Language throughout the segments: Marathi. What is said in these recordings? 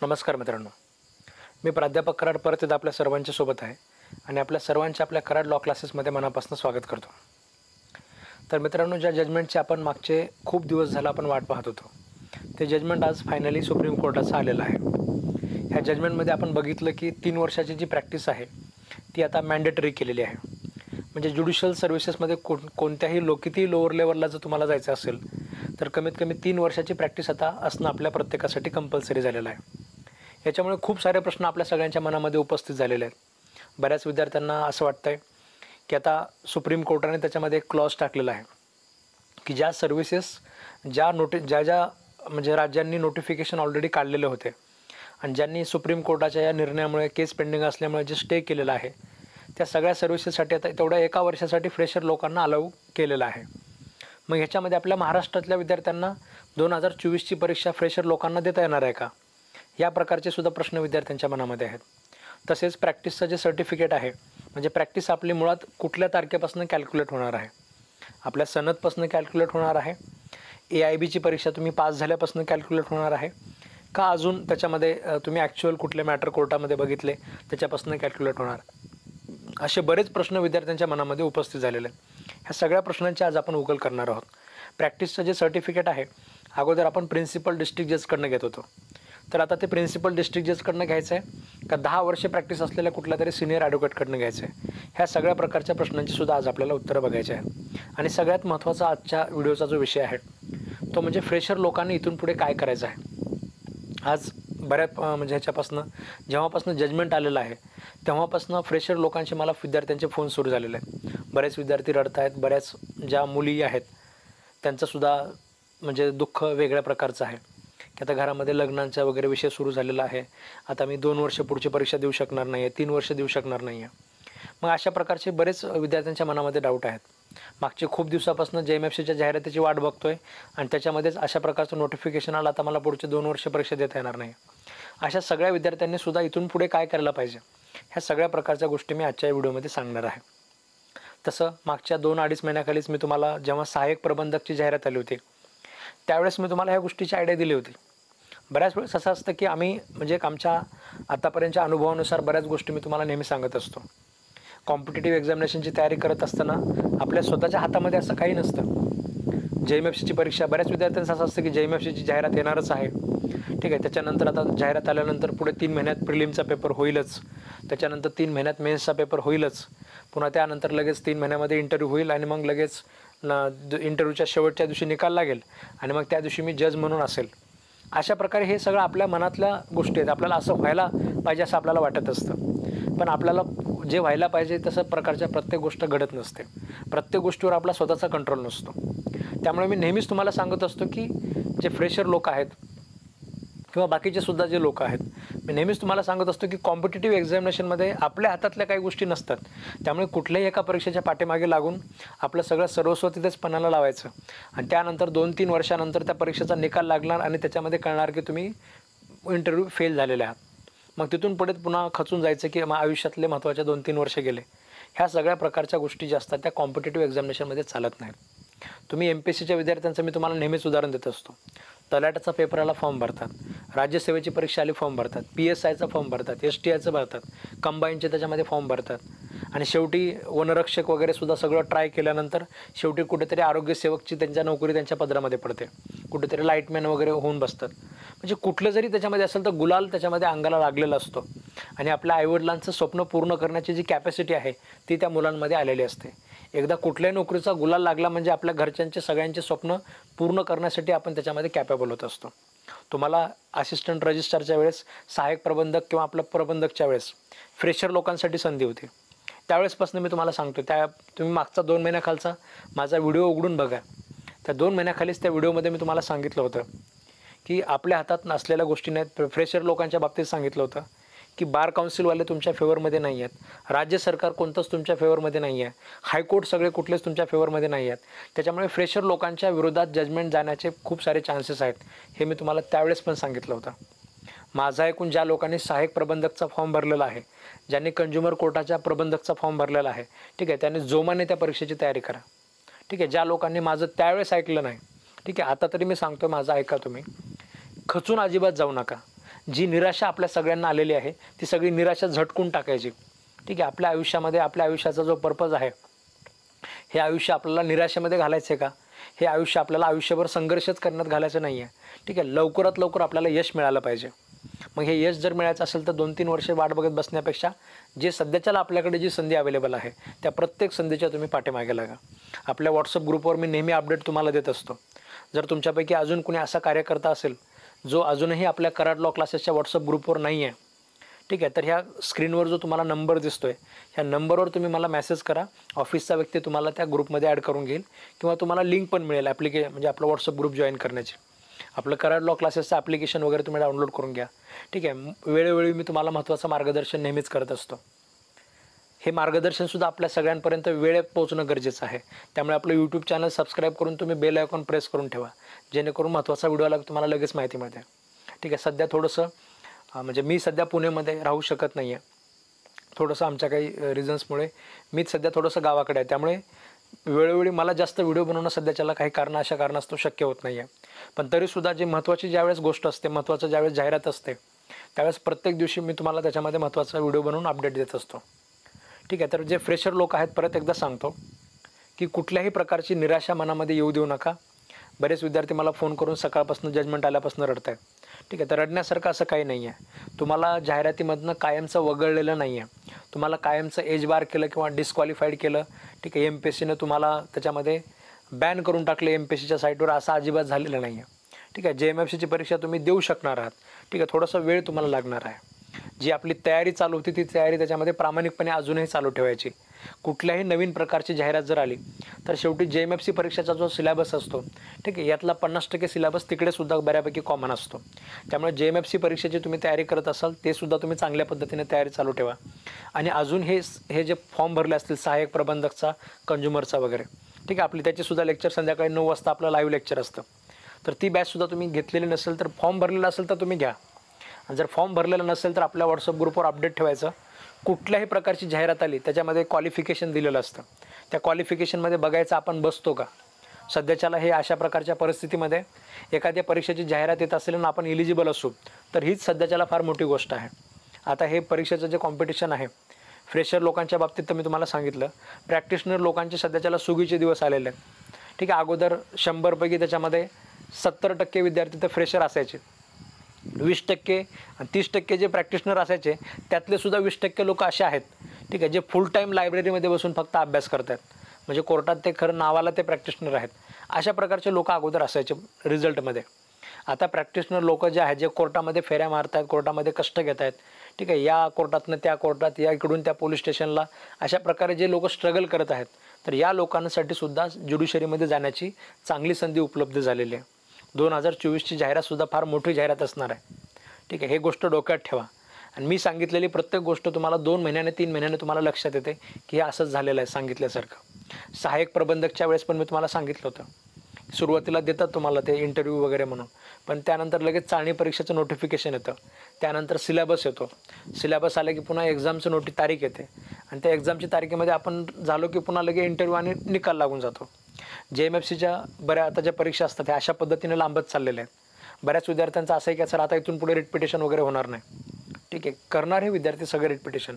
नमस्कार मित्रांनो, मी प्राध्यापक कराड परत एकदा आपल्या सर्वांच्या सोबत आहे आणि आपल्या सर्वांच्या आपल्या कराड लॉ क्लासेसमध्ये मनापासून स्वागत करतो. तर मित्रांनो, ज्या जजमेंटचे आपण मागचे खूप दिवस झाला आपण वाट पाहत होतो, ते जजमेंट आज फायनली सुप्रीम कोर्टाचं आलेलं आहे. ह्या जजमेंटमध्ये आपण बघितलं की 3 वर्षाची जी प्रॅक्टिस आहे ती आता मॅन्डेटरी केलेली आहे. म्हणजे ज्युडिशियल सर्व्हिसेसमध्ये कोणत्याही कितीही लोअर लेवलला जर तुम्हाला जायचं असेल तर कमीत कमी 3 वर्षाची प्रॅक्टिस आता असणं आपल्या प्रत्येकासाठी कंपल्सरी झालेलं आहे. याच्यामुळे खूप सारे प्रश्न आपल्या सगळ्यांच्या मनामध्ये उपस्थित झालेले आहेत. बऱ्याच विद्यार्थ्यांना असं वाटतं आहे की आता सुप्रीम कोर्टाने त्याच्यामध्ये एक क्लॉज टाकलेला आहे की ज्या सर्व्हिसेस ज्या म्हणजे राज्यांनी नोटिफिकेशन ऑलरेडी काढलेले होते आणि ज्यांनी सुप्रीम कोर्टाच्या या निर्णयामुळे केस पेंडिंग असल्यामुळे जे स्टे केलेलं आहे त्या सगळ्या सर्व्हिसेससाठी आता तेवढ्या एका वर्षासाठी फ्रेशर लोकांना अलाऊ केलेलं आहे. मग ह्याच्यामध्ये आपल्या महाराष्ट्रातल्या विद्यार्थ्यांना 2024ची परीक्षा फ्रेशर लोकांना देता येणार आहे का, या प्रकारचे सुद्धा प्रश्न विद्यार्थ्यांच्या मनामध्ये आहेत. तसेच प्रॅक्टिसचं जे सर्टिफिकेट आहे, म्हणजे प्रॅक्टिस आपली मुळात कुठल्या तारखेपासून कॅल्क्युलेट होणार आहे, आपल्या सनदपासून कॅल्क्युलेट होणार आहे, AIBची परीक्षा तुम्ही पास झाल्यापासून कॅल्क्युलेट होणार आहे का अजून त्याच्यामध्ये तुम्ही ॲक्च्युअल कुठले मॅटर कोर्टामध्ये बघितले त्याच्यापासून कॅल्क्युलेट होणार, असे बरेच प्रश्न विद्यार्थ्यांच्या मनामध्ये उपस्थित झालेले आहेत. ह्या सगळ्या प्रश्नांची आज आपण उकल करणार आहोत. प्रॅक्टिसचं जे सर्टिफिकेट आहे अगोदर आपण प्रिन्सिपल डिस्ट्रिक्ट जजकडनं घेत होतो, तर आता ते प्रिन्सिपल डिस्ट्रिक्ट जजकडनं घ्यायचं आहे का 10 वर्षे प्रॅक्टिस असलेल्या कुठल्या तरी सिनियर ॲडव्होकेटकडनं घ्यायचं आहे, ह्या सगळ्या प्रकारच्या प्रश्नांची सुद्धा आज आपल्याला उत्तरं बघायची आहेत. आणि सगळ्यात महत्त्वाचा आजच्या व्हिडिओचा जो विषय आहे तो म्हणजे फ्रेशर लोकांनी इथून पुढे काय करायचं आहे. आज बऱ्याच म्हणजे ह्याच्यापासून जेव्हापासून जजमेंट आलेलं आहे तेव्हापासून फ्रेशर लोकांचे मला विद्यार्थ्यांचे फोन सुरू झालेले आहेत. बरेच विद्यार्थी रडत आहेत, बऱ्याच ज्या मुली आहेत त्यांचंसुद्धा म्हणजे दुःख वेगळ्या प्रकारचं आहे की आता घरामध्ये लग्नांचा वगैरे विषय सुरू झालेला आहे, आता मी 2 वर्ष पुढची परीक्षा देऊ शकणार नाही आहे, 3 वर्ष देऊ शकणार नाही आहे. मग अशा प्रकारचे बरेच विद्यार्थ्यांच्या मनामध्ये डाऊट आहेत. मागचे खूप दिवसापासून JMFCच्या जाहिरातीची वाट बघतो आहे आणि त्याच्यामध्येच अशा प्रकारचं नोटिफिकेशन आलं, आता मला पुढचे 2 वर्ष परीक्षा देता येणार नाही. अशा सगळ्या विद्यार्थ्यांनी सुद्धा इथून पुढे काय करायला पाहिजे, ह्या सगळ्या प्रकारच्या गोष्टी मी आजच्या व्हिडिओमध्ये सांगणार आहे. तसं मागच्या 2-2.5 महिन्याखालीच मी तुम्हाला जेव्हा सहाय्यक प्रबंधकची जाहिरात आली होती त्यावेळेस मी तुम्हाला ह्या गोष्टीची आयडिया दिली होती. बऱ्याच वेळेस असं असतं की आम्ही म्हणजे आमच्या आतापर्यंतच्या अनुभवानुसार बऱ्याच गोष्टी मी तुम्हाला नेहमी सांगत असतो. कॉम्पिटिटिव्ह एक्झामिनेशनची तयारी करत असताना आपल्या स्वतःच्या हातामध्ये असं काही नसतं. JMFCची परीक्षा बऱ्याच विद्यार्थ्यांचं असं असतं की JMFCची जाहिरात येणारच आहे, ठीक आहे, त्याच्यानंतर आता जाहिरात आल्यानंतर पुढे 3 महिन्यात प्रिलिमचा पेपर होईलच, त्याच्यानंतर 3 महिन्यात मेन्सचा पेपर होईलच, पुन्हा त्यानंतर लगेच 3 महिन्यामध्ये इंटरव्ह्यू होईल आणि मग लगेच इंटरव्ह्यूच्या शेवटच्या दिवशी निकाल लागेल आणि मग त्या दिवशी मी जज म्हणून असेल. अशा प्रकारे हे सगळं आपल्या मनातल्या गोष्टी आहेत. आपल्याला असं व्हायला पाहिजे असं आपल्याला वाटत असतं, पण आपल्याला जे व्हायला पाहिजे तसं प्रकारच्या प्रत्येक गोष्ट घडत नसते. प्रत्येक गोष्टीवर आपला स्वतःचा कंट्रोल नसतो. त्यामुळे मी नेहमीच तुम्हाला सांगत असतो की जे फ्रेशर लोक आहेत किंवा बाकीचे सुद्धा जे लोक आहेत, मी नेहमीच तुम्हाला सांगत असतो की कॉम्पिटिटिव्ह एक्झामिनेशनमध्ये आपल्या हातातल्या काही गोष्टी नसतात. त्यामुळे कुठल्याही एका परीक्षेच्या पाठीमागे लागून आपलं सगळं सर्वस्व तिथेच पणाला लावायचं आणि त्यानंतर 2-3 वर्षानंतर त्या परीक्षेचा निकाल लागणार आणि त्याच्यामध्ये कळणार की तुम्ही इंटरव्ह्यू फेल झालेले आहात. मग तिथून पुढे पुन्हा खचून जायचं की आयुष्यातले महत्त्वाचे 2-3 वर्ष गेले. ह्या सगळ्या प्रकारच्या गोष्टी ज्या असतात त्या कॉम्पिटिटिव्ह एक्झामिनेशनमध्ये चालत नाहीत. तुम्ही MPSCच्या विद्यार्थ्यांचं मी तुम्हाला नेहमीच उदाहरण देत असतो. तलाट्याचा पेपराला फॉर्म भरतात, राज्यसेवेची परीक्षा आली फॉर्म भरतात, PSIचा फॉर्म भरतात, STIचं भरतात, कंबाईनचे त्याच्यामध्ये फॉर्म भरतात आणि शेवटी वनरक्षक वगैरे सुद्धा सगळं ट्राय केल्यानंतर शेवटी कुठेतरी आरोग्यसेवकची त्यांच्या नोकरी त्यांच्या पदरामध्ये पडते, कुठेतरी लाईटमॅन वगैरे होऊन बसतात. म्हणजे कुठलं जरी त्याच्यामध्ये असेल तर गुलाल त्याच्यामध्ये अंगाला लागलेला असतो आणि आपल्या आईवडिलांचं स्वप्न पूर्ण करण्याची जी कॅपॅसिटी आहे ती त्या मुलांमध्ये आलेली असते. एकदा कुठल्याही नोकरीचा गुलाल लागला म्हणजे आपल्या घरच्यांचे सगळ्यांचे स्वप्न पूर्ण करण्यासाठी आपण त्याच्यामध्ये कॅपेबल होत असतो. तुम्हाला असिस्टंट रजिस्ट्रारच्या वेळेस, सहाय्यक प्रबंधक किंवा आपलं प्रबंधकच्या वेळेस फ्रेशर लोकांसाठी संधी होती. त्यावेळेसपासून मी तुम्हाला सांगतो, तुम्ही मागचा 2 महिन्याखालचा माझा व्हिडिओ उघडून बघा. त्या 2 महिन्याखालीच त्या व्हिडिओमध्ये मी तुम्हाला सांगितलं होतं की आपल्या हातात नसलेल्या गोष्टी नाहीत. फ्रेशर लोकांच्या बाबतीत सांगितलं होतं की बार काउन्सिलवाले तुमच्या फेवरमध्ये नाही आहेत, राज्य सरकार कोणतंच तुमच्या फेवरमध्ये नाही आहे, हायकोर्ट सगळे कुठलेच तुमच्या फेवरमध्ये नाही आहेत. त्याच्यामुळे फ्रेशर लोकांच्या विरोधात जजमेंट जाण्याचे खूप सारे चान्सेस आहेत, हे मी तुम्हाला त्यावेळेस पण सांगितलं होतं. माझा ऐकून ज्या लोकांनी सहाय्यक प्रबंधकचा फॉर्म भरलेला आहे, ज्यांनी कंझ्युमर कोर्टाच्या प्रबंधकचा फॉर्म भरलेला आहे, ठीक आहे, त्यांनी जोमाने त्या परीक्षेची तयारी करा. ठीक आहे, ज्या लोकांनी माझं त्यावेळेस ऐकलं नाही, ठीक आहे, आता तरी मी सांगतो माझं ऐका तुम्ही. खचून अजिबात जाऊ नका. जी निराशा आपल्या सगळ्यांना आलेली आहे ती सगळी निराशा झटकून टाकायची. ठीक आहे, आपल्या आयुष्यामध्ये आपल्या आयुष्याचा जो पर्पज आहे, हे आयुष्य आपल्याला निराशेमध्ये घालायचं आहे का? हे आयुष्य आपल्याला आयुष्यभर संघर्षच करण्यात घालायचं नाही आहे. ठीक आहे, लवकरात लवकर आपल्याला यश मिळालं पाहिजे. मग हे यश जर मिळायचं असेल तर 2-3 वर्षे वाट बघत बसण्यापेक्षा जे सध्याच्याला आपल्याकडे जी संधी अवेलेबल आहे त्या प्रत्येक संधीच्या तुम्ही पाठीमागे लागा. आपल्या व्हॉट्सअप ग्रुपवर मी नेहमी अपडेट तुम्हाला देत असतो. जर तुमच्यापैकी अजून कुणी असा कार्यकर्ता असेल जो अजूनही आपल्या कराड लॉ क्लासेसच्या व्हॉट्सअप ग्रुपवर नाही आहे, ठीक आहे, तर ह्या स्क्रीनवर जो तुम्हाला नंबर दिसतो आहे ह्या नंबरवर तुम्ही मला मेसेज करा. ऑफिसचा व्यक्ती तुम्हाला त्या ग्रुपमध्ये ॲड करून घेईल किंवा तुम्हाला लिंक पण मिळेल म्हणजे आपलं व्हॉट्सअप ग्रुप जॉईन करण्याची. आपलं कराड लॉ क्लासेसचं ॲप्लिकेशन वगैरे तुम्ही डाउनलोड करून घ्या. ठीक आहे, वेळोवेळी मी तुम्हाला महत्त्वाचं मार्गदर्शन नेहमीच करत असतो. हे मार्गदर्शनसुद्धा आपल्या सगळ्यांपर्यंत वेळेत पोहोचणं गरजेचं आहे. त्यामुळे आपलं यूट्यूब चॅनल सबस्क्राईब करून तुम्ही बेल आयकॉन प्रेस करून ठेवा, जेणेकरून महत्त्वाचा व्हिडिओ आला तुम्हाला लगेच माहिती मिळते. ठीक आहे, सध्या थोडंसं म्हणजे मी सध्या पुणेमध्ये राहू शकत नाही आहे. थोडंसं आमच्या काही रिझन्समुळे मीच सध्या थोडंसं गावाकडे आहे. त्यामुळे वेळोवेळी मला जास्त व्हिडिओ बनवणं सध्याच्याला काही अशा कारणास्तव शक्य होत नाही आहे. पण तरीसुद्धा जी महत्त्वाची ज्यावेळेस गोष्ट असते, महत्त्वाचं ज्यावेळेस जाहिरात असते, त्यावेळेस प्रत्येक दिवशी मी तुम्हाला त्याच्यामध्ये महत्त्वाचा व्हिडिओ बनवून अपडेट देत असतो. ठीक आहे, तर जे फ्रेशर लोक आहेत परत एकदा सांगतो की कुठल्याही प्रकारची निराशा मनामध्ये येऊ देऊ नका. बरेच विद्यार्थी मला फोन करून सकाळपासून जजमेंट आल्यापासून रडत आहेत. ठीक आहे, तर रडण्यासारखं असं काही नाही आहे. तुम्हाला जाहिरातीमधनं कायमचं वगळलेलं नाही आहे. तुम्हाला कायमचं एज बार केलं किंवा डिस्क्वालिफाईड केलं. ठीक आहे, MPSCनं तुम्हाला त्याच्यामध्ये बॅन करून टाकले MPSCच्या साईटवर, असं अजिबात झालेलं नाही आहे. ठीक आहे, JMFCची परीक्षा तुम्ही देऊ शकणार आहात. ठीक आहे, थोडासा वेळ तुम्हाला लागणार आहे. जी आपली तयारी चालू होती ती तयारी त्याच्यामध्ये प्रामाणिकपणे अजूनही चालू ठेवायची. कुठल्याही नवीन प्रकारची जाहिरात जर आली तर शेवटी JMFC परीक्षेचा जो सिलेबस असतो, ठीक आहे, यातला 50% सिलेबस तिकडे सुद्धा बऱ्यापैकी कॉमन असतो. त्यामुळे JMFC परीक्षेची तुम्ही तयारी करत असाल ते सुद्धा तुम्ही चांगल्या पद्धतीने तयारी चालू ठेवा. आणि अजून हे जे फॉर्म भरले असतील सहाय्यक प्रबंधकचा, कंझ्युमरचा वगैरे, ठीक आहे, आपली त्याचीसुद्धा लेक्चर संध्याकाळी 9 वाजता आपलं लाईव्ह लेक्चर असतं. तर ती बॅचसुद्धा तुम्ही घेतलेली नसेल तर फॉर्म भरलेला असेल तर तुम्ही घ्या. आणि जर फॉर्म भरलेला नसेल तर आपल्या व्हॉट्सअप ग्रुपवर अपडेट ठेवायचं. कुठल्याही प्रकारची जाहिरात आली त्याच्यामध्ये क्वालिफिकेशन दिलेलं असतं. त्या क्वालिफिकेशनमध्ये बघायचं आपण बसतो का. सध्याच्याला हे अशा प्रकारच्या परिस्थितीमध्ये एखाद्या परीक्षेची जाहिरात येत असेल आणि आपण इलिजिबल असू तर हीच सध्याच्याला फार मोठी गोष्ट आहे. आता हे परीक्षेचं जे कॉम्पिटिशन आहे फ्रेशर लोकांच्या बाबतीत तर मी तुम्हाला सांगितलं. प्रॅक्टिशनर लोकांचे सध्याच्याला सुगीचे दिवस आलेले आहेत. ठीक आहे, अगोदर 100 पैकी त्याच्यामध्ये 70% विद्यार्थी तर फ्रेशर असायचे. 20% आणि 30% जे प्रॅक्टिशनर असायचे त्यातले सुद्धा 20% लोक असे आहेत, ठीक आहे, जे फुल टाईम लायब्ररीमध्ये बसून फक्त अभ्यास करत आहेत. म्हणजे कोर्टात ते खरं नावाला ते प्रॅक्टिशनर आहेत. अशा प्रकारचे लोक अगोदर असायचे रिझल्टमध्ये. आता प्रॅक्टिशनर लोक जे आहेत, जे कोर्टामध्ये फेऱ्या मारत आहेत, कोर्टामध्ये कष्ट घेत आहेत, ठीक आहे, या कोर्टातनं त्या कोर्टात, या इकडून त्या पोलीस स्टेशनला, अशा प्रकारे जे लोक स्ट्रगल करत आहेत, तर या लोकांसाठी सुद्धा ज्युडिशरीमध्ये जाण्याची चांगली संधी उपलब्ध झालेली आहे. 2024ची जाहिरातसुद्धा फार मोठी जाहिरात असणार आहे. ठीक आहे, हे गोष्ट डोक्यात ठेवा. आणि मी सांगितलेली प्रत्येक गोष्ट तुम्हाला 2 महिन्याने 3 महिन्याने तुम्हाला लक्षात येते की हे असंच झालेलं आहे सांगितल्यासारखं. सहाय्यक प्रबंधकच्या वेळेस पण मी तुम्हाला सांगितलं होतं. सुरुवातीला देतात तुम्हाला ते इंटरव्ह्यू वगैरे म्हणून, पण त्यानंतर लगेच चाळणी परीक्षेचं नोटिफिकेशन येतं. त्यानंतर सिलेबस येतो. सिलेबस आलं की पुन्हा एक्झामचं तारीख येते आणि त्या एक्झामची तारखेमध्ये आपण झालो की पुन्हा लगेच इंटरव्ह्यू आणि निकाल लागून जातो. JMFCच्या बऱ्या आता ज्या परीक्षा असतात त्या अशा पद्धतीने लांबत चाललेल्या आहेत. बऱ्याच विद्यार्थ्यांचं असं आहे की सर आता इथून पुढे रिपिटेशन वगैरे होणार नाही. ठीक आहे, करणार हे विद्यार्थी सगळे रिपिटेशन.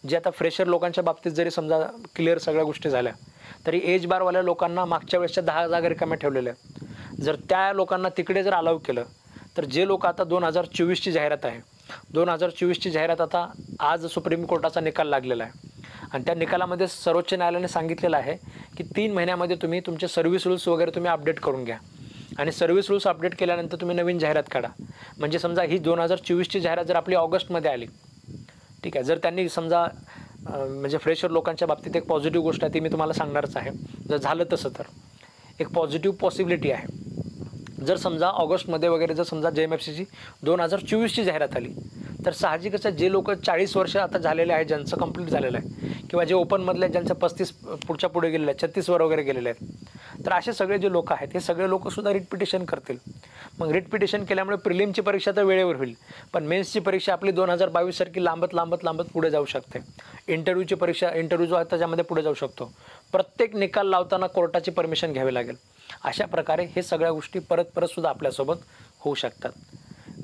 जे आता फ्रेशर लोकांच्या बाबतीत जरी समजा क्लिअर सगळ्या गोष्टी झाल्या तरी एज बारवाल्या लोकांना मागच्या वेळेसच्या 10 जागा रिकाम्या ठेवलेल्या आहेत. जर त्या लोकांना तिकडे जर अलाउ केलं तर जे लोक आता 2024ची जाहिरात आहे, 2024ची जाहिरात आता आज सुप्रीम कोर्टाचा निकाल लागलेला आहे आणि त्या निकालामध्ये सर्वोच्च न्यायालयाने सांगितलेलं आहे की 3 महिन्यामध्ये तुम्ही तुमचे सर्व्हिस रूल्स वगैरे तुम्ही अपडेट करून घ्या आणि सर्व्हिस रूल्स अपडेट केल्यानंतर तुम्ही नवीन जाहिरात काढा. म्हणजे समजा ही 2024ची जाहिरात जर आपली ऑगस्टमध्ये आली, ठीक आहे, जर त्यांनी समजा म्हणजे फ्रेशर लोकांच्या बाबतीत एक पॉझिटिव्ह गोष्ट आहे ती मी तुम्हाला सांगणारच आहे. जर झालं तसं तर एक पॉझिटिव्ह पॉसिबिलिटी आहे. जर समजा ऑगस्टमध्ये वगैरे जर समजा JMFCची 2024ची जाहिरात आली तर साहजिकच जे लोक 40 वर्ष आता झालेले आहेत, ज्यांचं कंप्लीट झालेलं आहे, किंवा जे ओपनमधले ज्यांचं 35 पुढे गेलेले आहेत, 36 वर वगैरे गेलेले आहेत, तर असे सगळे जे लोक आहेत हे सगळे लोकसुद्धा रिट करतील. मग रिट केल्यामुळे प्रिलिमची परीक्षा तर वेळेवर होईल, पण मेन्सची परीक्षा आपली 2022सारखी लांबत पुढे जाऊ शकते. इंटरव्ह्यूची परीक्षा, इंटरव्ह्यू जो आहे त्याच्यामध्ये पुढे जाऊ शकतो. प्रत्येक निकाल लावताना कोर्टाची परमिशन घ्यावी लागेल. अशा प्रकारे हे सगळ्या गोष्टी परत सुद्धा आपल्यासोबत होऊ शकतात.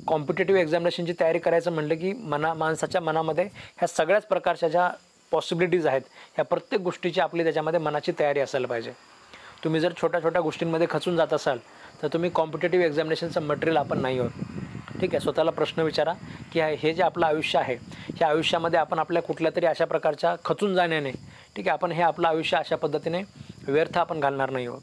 कॉम्पिटेटिव्ह एक्झामिनेशनची तयारी करायचं म्हटलं की माणसाच्या मनामध्ये ह्या सगळ्याच प्रकारच्या ज्या पॉसिबिलिटीज आहेत ह्या प्रत्येक गोष्टीची आपली त्याच्यामध्ये मनाची तयारी असायला पाहिजे. तुम्ही जर छोट्या छोट्या गोष्टींमध्ये खचून जात असाल तर तुम्ही कॉम्पिटेटिव्ह एक्झामिनेशनचं मटेरियल आपण नाही आहोत. ठीक आहे, स्वतःला प्रश्न विचारा की हे जे आपलं आयुष्य आहे ह्या आयुष्यामध्ये आपण आपल्या कुठल्या तरी अशा प्रकारच्या खचून जाण्याने ठीक आहे आपण हे आपलं आयुष्य अशा पद्धतीने व्यर्थ आपण घालणार नाही आहोत.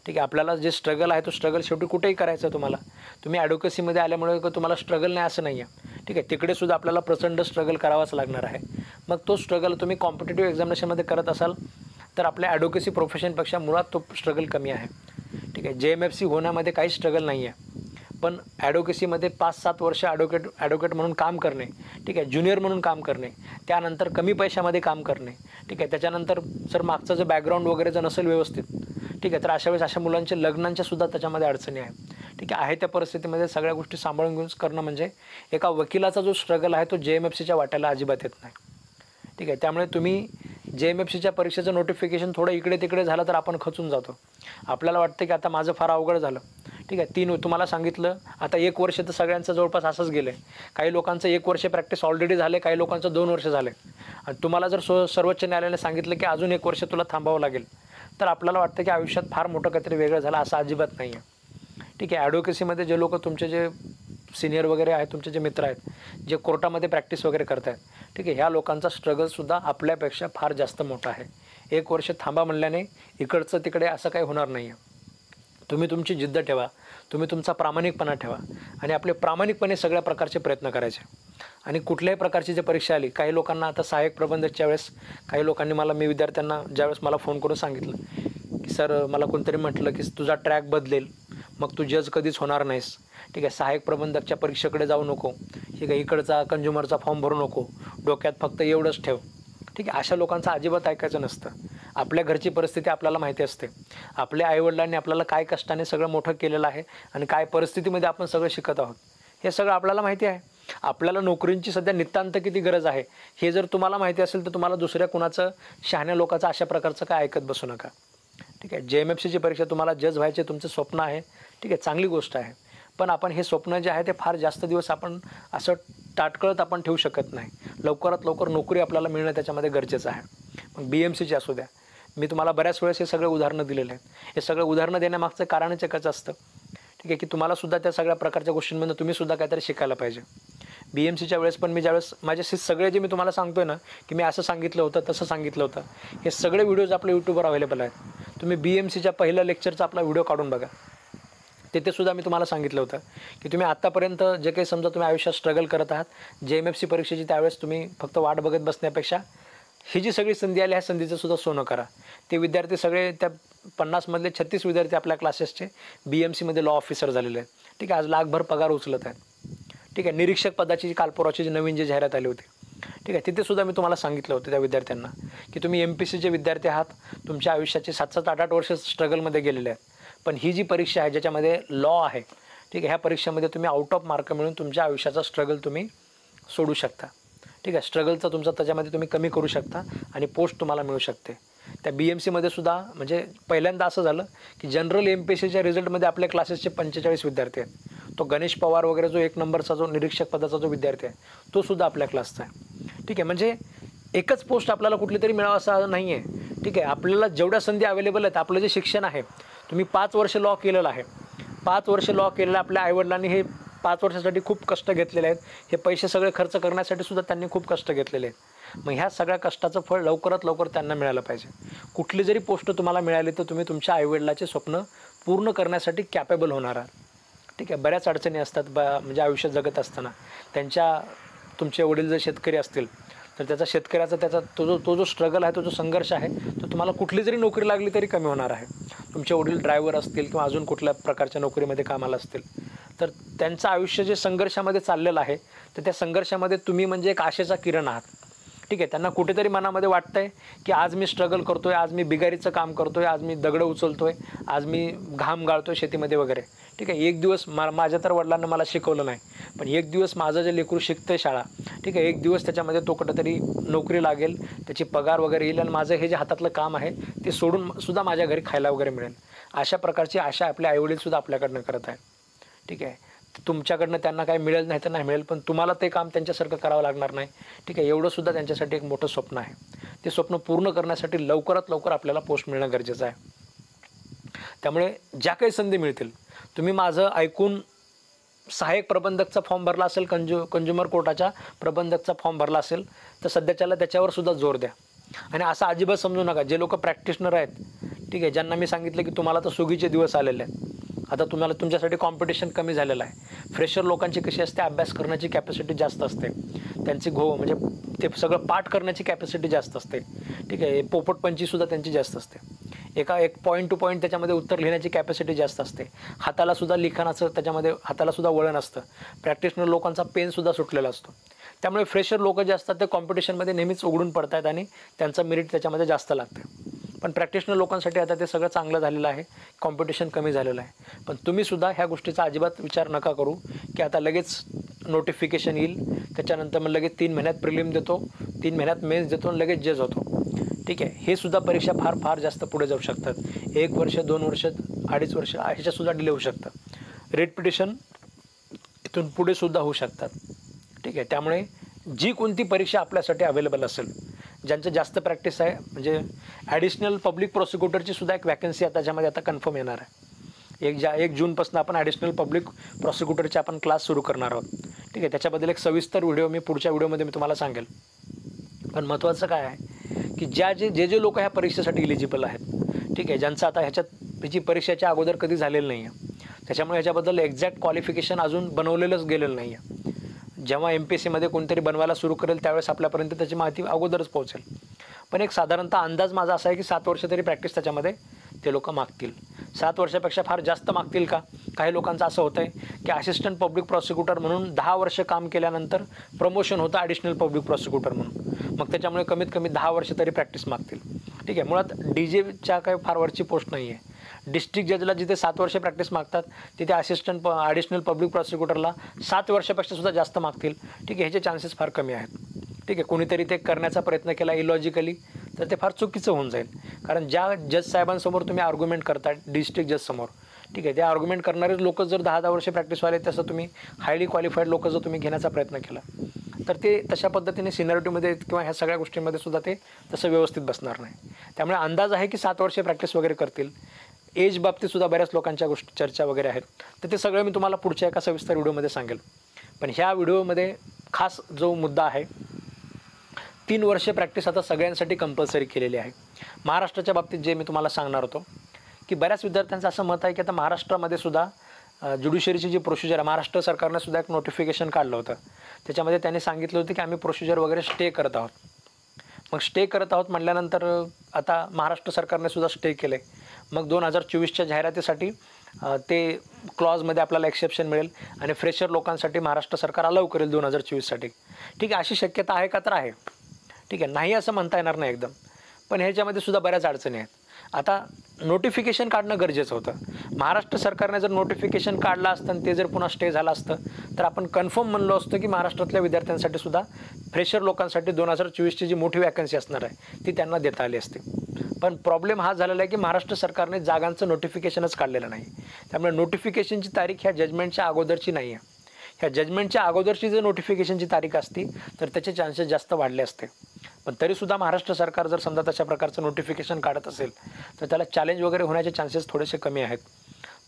ठीक आहे, आपल्याला जे स्ट्रगल आहे तो स्ट्रगल शेवटी कुठेही करायचं आहे तुम्हाला. तुम्ही ॲडव्होकेसीमध्ये आल्यामुळे तुम्हाला स्ट्रगल नाही असं नाही आहे. ठीक आहे, तिकडेसुद्धा आपल्याला प्रचंड स्ट्रगल करावाच लागणार आहे. मग तो स्ट्रगल तुम्ही कॉम्पिटेटिव्ह एक्झामिनेशनमध्ये करत असाल तर आपल्या ॲडव्होकेसी प्रोफेशनपेक्षा मुळात तो स्ट्रगल कमी आहे. ठीक आहे, JMFC होण्यामध्ये काही स्ट्रगल नाही आहे, पण ॲडव्होकेसीमध्ये 5-7 वर्ष ॲडव्होकेट म्हणून काम करणे, ठीक आहे, ज्युनियर म्हणून काम करणे, त्यानंतर कमी पैशामध्ये काम करणे, ठीक आहे, त्याच्यानंतर जर मागचं जर बॅकग्राऊंड वगैरे जर नसेल व्यवस्थित, ठीक आहे, तर अशा वेळेस अशा मुलांचे लग्नांच्यासुद्धा त्याच्यामध्ये अडचणी आहे. ठीक आहे त्या परिस्थितीमध्ये सगळ्या गोष्टी सांभाळून घेऊन करणं म्हणजे एका वकिलाचा जो स्ट्रगल आहे तो JMFCच्या वाट्याला अजिबात येत नाही. ठीक आहे, त्यामुळे तुम्ही JMFCच्या परीक्षेचं नोटिफिकेशन थोडं इकडे तिकडे झालं तर आपण खचून जातो. आपल्याला वाटतं की आता माझं फार अवघड झालं. ठीक आहे, तुम्हाला सांगितलं आता 1 वर्ष तर सगळ्यांचं जवळपास असंच गेलं आहे. काही लोकांचं 1 वर्ष प्रॅक्टिस ऑलरेडी झाले, काही लोकांचं 2 वर्ष झाले. आणि तुम्हाला जर सर्वोच्च न्यायालयाने सांगितलं की अजून 1 वर्ष तुला थांबावं लागेल तर आपल्याला वाटतं की आयुष्यात फार मोठं काहीतरी वेगळं झालं, असं अजिबात नाही आहे. ठीक आहे, ॲडव्होकेसीमध्ये जे लोक तुमचे जे सिनियर वगैरे आहेत, तुमचे जे मित्र आहेत, जे कोर्टामध्ये प्रॅक्टिस वगैरे करत आहेत, ठीक आहे, ह्या लोकांचा स्ट्रगलसुद्धा आपल्यापेक्षा फार जास्त मोठा आहे. 1 वर्ष थांबा म्हणल्याने इकडचं तिकडे असं काही होणार नाही आहे. तुम्ही तुमची जिद्द ठेवा, तुम्ही तुमचा प्रामाणिकपणा ठेवा आणि आपले प्रामाणिकपणे सगळ्या प्रकारचे प्रयत्न करायचे. आणि कुठल्याही प्रकारची जी परीक्षा आली, काही लोकांना आता सहाय्यक प्रबंधकच्या वेळेस काही लोकांनी मी विद्यार्थ्यांना ज्यावेळेस मला फोन करून सांगितलं की सर मला कोणतरी म्हटलं की तुझा ट्रॅक बदलेल, मग तू जज कधीच होणार नाहीस. ठीक आहे, सहाय्यक प्रबंधकच्या परीक्षेकडे जाऊ नको, ठीक आहे, इकडचा कंझ्युमरचा फॉर्म भरू नको, डोक्यात फक्त एवढंच ठेव. ठीक आहे, अशा लोकांचं अजिबात ऐकायचं नसतं. आपल्या घरची परिस्थिती आपल्याला माहिती असते. आपल्या आईवडिलांनी आपल्याला काय कष्टाने सगळं मोठं केलेलं आहे आणि काय परिस्थितीमध्ये आपण सगळं शिकत आहोत हे सगळं आपल्याला माहिती आहे. आपल्याला नोकरींची सध्या नितांत किती गरज आहे हे जर तुम्हाला माहिती असेल तर तुम्हाला दुसऱ्या कुणाचं शहाण्या लोकांचं अशा प्रकारचं काय ऐकत बसू नका. ठीक आहे, JMFCची परीक्षा तुम्हाला जज व्हायचे तुमचं स्वप्न आहे. ठीक आहे, चांगली गोष्ट आहे, पण आपण हे स्वप्न जे आहे ते फार जास्त दिवस आपण असं ताटकळत आपण ठेवू शकत नाही. लवकरात लवकर नोकरी आपल्याला मिळणं त्याच्यामध्ये गरजेचं आहे. मग BMCची असू द्या, मी तुम्हाला बऱ्याच वेळेस हे सगळे उदाहरणं दिलेले आहेत. हे सगळं उदाहरणं देण्यामागचं कारणच एकच असतं. ठीक आहे, की तुम्हालासुद्धा त्या सगळ्या प्रकारच्या गोष्टींमधून तुम्हीसुद्धा काहीतरी शिकायला पाहिजे. BMCच्या वेळेस पण मी ज्यावेळेस माझे सगळे जे मी तुम्हाला सांगतोय ना की मी असं सांगितलं होतं तसं सांगितलं होतं, हे सगळे व्हिडिओज आपल्या यूट्यूबवर अवेलेबल आहेत. तुम्ही BMCच्या पहिल्या लेक्चरचा आपला व्हिडिओ काढून बघा. तिथेसुद्धा मी तुम्हाला सांगितलं होतं की तुम्ही आत्तापर्यंत जे काही समजा तुम्ही आयुष्यात स्ट्रगल करत आहात JMFC परीक्षेची, त्यावेळेस तुम्ही फक्त वाट बघत बसण्यापेक्षा ही जी सगळी संधी आली ह्या संधीचंसुद्धा सोनं करा. ते विद्यार्थी सगळे त्या 50मधले 36 विद्यार्थी आपल्या क्लासेसचे BMCमध्ये लॉ ऑफिसर झालेले आहेत. ठीक आहे, आज लाखभर पगार उचलत आहेत. ठीक आहे, निरीक्षक पदाची कालपरवाची जी नवीन जी जाहिरात आली होती, ठीक आहे, तिथेसुद्धा मी तुम्हाला सांगितलं होतं त्या विद्यार्थ्यांना की तुम्ही MPSCचे विद्यार्थी आहात, तुमच्या आयुष्याचे 7-7, 8-8 वर्ष स्ट्रगलमध्ये गेलेले आहेत. पण ही जी परीक्षा आहे ज्याच्यामध्ये लॉ आहे, ठीक आहे, ह्या परीक्षेमध्ये तुम्ही आउट ऑफ मार्क मिळून तुमच्या आयुष्याचा स्ट्रगल तुम्ही सोडू शकता. ठीक आहे, स्ट्रगलचा तुमचा त्याच्यामध्ये तुम्ही कमी करू शकता आणि पोस्ट तुम्हाला मिळू शकते. त्या BMCमध्ये सुद्धा म्हणजे पहिल्यांदा असं झालं की जनरल MPSCच्या रिझल्टमध्ये आपल्या क्लासेसचे 45 विद्यार्थी आहेत. तो गणेश पवार वगैरे जो 1 नंबरचा जो निरीक्षक पदाचा जो विद्यार्थी आहे तो सुद्धा आपल्या क्लासचा आहे. ठीक आहे, म्हणजे एकच पोस्ट आपल्याला कुठली तरी मिळावं असं नाही आहे. ठीक आहे, आपल्याला जेवढ्या संधी अवेलेबल आहेत, आपलं जे शिक्षण आहे, तुम्ही 5 वर्ष लॉ केलेलं आहे, 5 वर्ष लॉ केलेलं, आपल्या आईवडिलांनी हे 5 वर्षासाठी खूप कष्ट घेतलेले आहेत. हे पैसे सगळे खर्च करण्यासाठी सुद्धा त्यांनी खूप कष्ट घेतलेले आहेत. मग ह्या सगळ्या कष्टाचं फळ लवकरात लवकर त्यांना मिळालं पाहिजे. कुठली जरी पोस्ट तुम्हाला मिळाली तर तुम्ही तुमच्या आईवडिलाचे स्वप्न पूर्ण करण्यासाठी कॅपेबल होणार आहात. ठीक आहे, बऱ्याच अडचणी असतात म्हणजे आयुष्य जगत असताना. तुमचे वडील जर शेतकरी असतील तर त्याचा शेतकऱ्याचा तो जो स्ट्रगल आहे, तो जो संघर्ष आहे, तो तुम्हाला कुठली जरी नोकरी लागली तरी कमी होणार आहे. तुमचे वडील ड्रायव्हर असतील किंवा अजून कुठल्या प्रकारच्या नोकरीमध्ये कामाला असतील तर त्यांचं आयुष्य जे संघर्षामध्ये चाललेलं आहे तर त्या संघर्षामध्ये तुम्ही म्हणजे एक आशेचा किरण आहात. ठीक आहे, त्यांना कुठेतरी मनामध्ये वाटतंय की आज मी स्ट्रगल करतोय, आज मी बिगारीचं काम करतोय, आज मी दगडं उचलतोय, आज मी घाम गाळतोय शेतीमध्ये वगैरे. ठीक आहे, एक दिवस माझ्या तर वडिलांना मला शिकवलं नाही, पण एक दिवस माझं जे लेकरू शिकतंय शाळा, ठीक आहे, एक दिवस त्याच्यामध्ये तो कुठंतरी नोकरी लागेल, त्याची पगार वगैरे येईल आणि माझं हे जे हातातलं काम आहे ते सोडून सुद्धा माझ्या घरी खायला वगैरे मिळेल. अशा प्रकारची आशा आपले आईवडीलसुद्धा आपल्याकडनं करत आहेत. ठीक आहे, तुमच्याकडनं त्यांना काय मिळेल नाही तर नाही मिळेल, पण तुम्हाला ते काम त्यांच्यासारखं करावं लागणार नाही. ठीक आहे, एवढंसुद्धा त्यांच्यासाठी एक मोठं स्वप्न आहे. ते स्वप्न पूर्ण करण्यासाठी लवकरात लवकर आपल्याला पोस्ट मिळणं गरजेचं आहे. त्यामुळे ज्या काही संधी मिळतील, तुम्ही माझं ऐकून सहाय्यक प्रबंधकचा फॉर्म भरला असेल, कंझ्युमर कोर्टाच्या प्रबंधकचा फॉर्म भरला असेल, तर सध्याच्याला त्याच्यावर सुद्धा जोर द्या. आणि असं अजिबात समजू नका, जे लोक प्रॅक्टिशनर आहेत, ठीक आहे, ज्यांना मी सांगितलं की तुम्हाला तर सुगीचे दिवस आलेले आहेत, आता तुम्हाला तुमच्यासाठी कॉम्पिटिशन कमी झालेलं आहे. फ्रेशर लोकांची कशी असते, अभ्यास करण्याची कॅपॅसिटी जास्त असते, त्यांची म्हणजे ते सगळं पाठ करण्याची कॅपॅसिटी जास्त असते. ठीक आहे, पोपटपंचीसुद्धा त्यांची जास्त असते. एक पॉईंट टू पॉईंट त्याच्यामध्ये उत्तर लिहिण्याची कॅपॅसिटी जास्त असते. हातालासुद्धा लिखाणाचं त्याच्यामध्ये हातालासुद्धा वळण असतं. प्रॅक्टिशनर लोकांचा पेनसुद्धा सुटलेला असतो. त्यामुळे फ्रेशर लोक जे असतात ते कॉम्पिटिशनमध्ये नेहमीच उघडून पडतात आणि त्यांचं मेरिट त्याच्यामध्ये जास्त लागतं. पण प्रॅक्टिशनर लोकांसाठी आता ते सगळं चांगलं झालेलं आहे, कॉम्पिटिशन कमी झालेलं आहे. पण तुम्हीसुद्धा ह्या गोष्टीचा अजिबात विचार नका करू की आता लगेच नोटिफिकेशन येईल, त्याच्यानंतर मग लगेच 3 महिन्यात प्रिलिम देतो, 3 महिन्यात मेन्स देतो आणि लगेच जज होतो. ठीक आहे, हे सुद्धा परीक्षा फार फार जास्त पुढे जाऊ शकतात. 1 वर्ष, 2 वर्ष, 2.5 वर्ष ह्याच्यासुद्धा डिले होऊ शकतं. रेट पिटिशन इथून पुढे सुद्धा होऊ शकतात. ठीक आहे, त्यामुळे जी कोणती परीक्षा आपल्यासाठी अवेलेबल असेल, ज्यांचं जास्त प्रॅक्टिस आहे, म्हणजे ॲडिशनल पब्लिक प्रॉसिक्युटरची सुद्धा एक वॅकन्सी आता त्याच्यामध्ये आता कन्फर्म येणार आहे. 1 जूनपासून आपण ॲडिशनल पब्लिक प्रॉसिक्युटरचे आपण क्लास सुरू करणार आहोत. ठीक आहे, त्याच्याबद्दल एक सविस्तर व्हिडिओ मी पुढच्या व्हिडिओमध्ये मी तुम्हाला सांगेल. पण महत्त्वाचं काय आहे की जे लोक ह्या परीक्षेसाठी इलिजिबल आहेत, ठीक आहे, ज्यांचं आता ह्याची परीक्षेच्या अगोदर कधी झालेलं नाही आहे, त्याच्यामुळे ह्याच्याबद्दल एक्झॅक्ट क्वालिफिकेशन अजून बनवलेलंच गेलेलं नाही आहे. जेव्हा MPSCमध्ये कोणतरी बनवायला सुरू करेल त्यावेळेस आपल्यापर्यंत त्याची माहिती अगोदरच पोहोचेल. पण एक साधारणतः अंदाज माझा असा आहे की 7 वर्ष तरी प्रॅक्टिस त्याच्यामध्ये ते लोक मागतील. 7 वर्षापेक्षा फार जास्त मागतील का? काही लोकांचं असं होतं आहे की असिस्टंट पब्लिक प्रॉसिक्युटर म्हणून 10 वर्ष काम केल्यानंतर प्रमोशन होतं ॲडिशनल पब्लिक प्रॉसिक्युटर म्हणून, मग त्याच्यामुळे कमीत कमी 10 वर्ष तरी प्रॅक्टिस मागतील. ठीक आहे, मुळात DJच्या काही फार वरची पोस्ट नाही आहे. डिस्ट्रिक्ट जजला जिथे 7 वर्ष प्रॅक्टिस मागतात, तिथे ॲडिशनल पब्लिक प्रॉसिक्युटरला 7 वर्षापेक्षा सुद्धा जास्त मागतील. ठीक आहे, ह्याचे चान्सेस फार कमी आहेत. ठीक आहे, कोणीतरी ते करण्याचा प्रयत्न केला इलॉजिकली तर ते फार चुकीचं होऊन जाईल. कारण ज्या जज साहेबांसमोर तुम्ही आर्ग्युमेंट करता डिस्ट्रिक्ट जजसमोर, ठीक आहे, ते आर्ग्युमेंट करणारे लोक जर 10-10 वर्ष प्रॅक्टिसवाले, तसं तुम्ही हायली क्वालिफाईड लोक जर तुम्ही घेण्याचा प्रयत्न केला तर ते तशा पद्धतीने सिनियरिटीमध्ये किंवा ह्या सगळ्या गोष्टींमध्ये सुद्धा ते तसं व्यवस्थित बसणार नाही. त्यामुळे अंदाज आहे की 7 वर्षे प्रॅक्टिस वगैरे करतील. एज बाबतीत सुद्धा बऱ्याच लोकांच्या चर्चा वगैरे आहेत, तर ते सगळं मी तुम्हाला पुढच्या एका सविस्तर व्हिडिओमध्ये सांगेल. पण ह्या व्हिडिओमध्ये खास जो मुद्दा आहे, 3 वर्षे प्रॅक्टिस आता सगळ्यांसाठी कंपल्सरी केलेली आहे. महाराष्ट्राच्या बाबतीत जे मी तुम्हाला सांगणार होतो की बऱ्याच विद्यार्थ्यांचं असं मत आहे की आता महाराष्ट्रामध्ये सुद्धा ज्युडिशरीची जी प्रोसिजर आहे, महाराष्ट्र सरकारने सुद्धा एक नोटिफिकेशन काढलं होतं. त्याच्यामध्ये त्यांनी सांगितलं होतं की आम्ही प्रोसिजर वगैरे स्टे करत आहोत. मग स्टे करत आहोत म्हटल्यानंतर आता महाराष्ट्र सरकारने सुद्धा स्टे केलं आहे. मग 2024च्या जाहिरातीसाठी ते क्लॉजमध्ये आपल्याला एक्सेप्शन मिळेल आणि फ्रेशर लोकांसाठी महाराष्ट्र सरकार अलाउ करेल 2024साठी. ठीक आहे, अशी शक्यता आहे का? तर आहे. ठीक आहे, नाही असं म्हणता येणार नाही एकदम, पण ह्याच्यामध्ये सुद्धा बऱ्याच अडचणी आहेत. आता नोटिफिकेशन काढणं गरजेचं होतं. महाराष्ट्र सरकारने जर नोटिफिकेशन काढलं असतं आणि ते जर पुन्हा स्टे झालं असतं तर आपण कन्फर्म म्हणलो असतो की महाराष्ट्रातल्या विद्यार्थ्यांसाठी सुद्धा फ्रेशर लोकांसाठी 2024ची जी मोठी वॅकन्सी असणार आहे ती त्यांना देता आली असते. पण प्रॉब्लेम हा झालेला आहे की महाराष्ट्र सरकारने जागांचं नोटिफिकेशनच काढलेलं नाही. त्यामुळे नोटिफिकेशनची तारीख ह्या जजमेंटच्या अगोदरची नाही आहे. ह्या जजमेंटच्या अगोदरची जर नोटिफिकेशनची तारीख असती तर त्याचे चान्सेस जास्त वाढले असते. पण तरीसुद्धा महाराष्ट्र सरकार जर समजा तशा प्रकारचं नोटिफिकेशन काढत असेल तर त्याला चॅलेंज वगैरे होण्याचे चान्सेस थोडेसे कमी आहेत.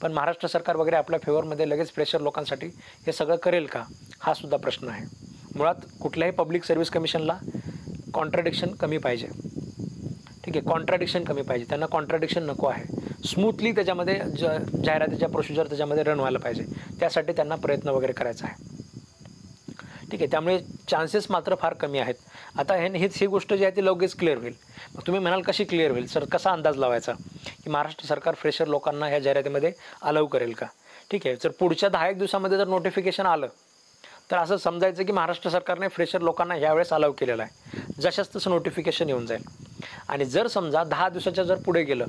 पण महाराष्ट्र सरकार वगैरे आपल्या फेवरमध्ये लगेच फ्रेशर लोकांसाठी हे सगळं करेल का, हा सुद्धा प्रश्न आहे. मुळात कुठल्याही पब्लिक सर्व्हिस कमिशनला कॉन्ट्राडिक्शन कमी पाहिजे. ठीक आहे, कॉन्ट्राडिक्शन कमी पाहिजे, त्यांना कॉन्ट्राडिक्शन नको आहे. स्मूथली त्याच्यामध्ये जाहिरातीच्या प्रोसिजर त्याच्यामध्ये रन व्हायला पाहिजे, त्यासाठी त्यांना प्रयत्न वगैरे करायचा आहे. ठीक आहे, त्यामुळे चान्सेस मात्र फार कमी आहेत. आता ही गोष्ट जी आहे ती लगेच क्लिअर होईल. मग तुम्ही म्हणाल कशी क्लिअर होईल सर, कसा अंदाज लावायचा की महाराष्ट्र सरकार फ्रेशर लोकांना ह्या जाहिरातीमध्ये अलाउ करेल का? ठीक आहे, जर पुढच्या 10 दिवसामध्ये जर नोटिफिकेशन आलं तर असं समजायचं की महाराष्ट्र सरकारने फ्रेशर लोकांना ह्यावेळेस अलाउ केलेलं आहे. जशाच तसं नोटिफिकेशन येऊन जाईल. आणि जर समजा 10 दिवसाच्या जर पुढे गेलं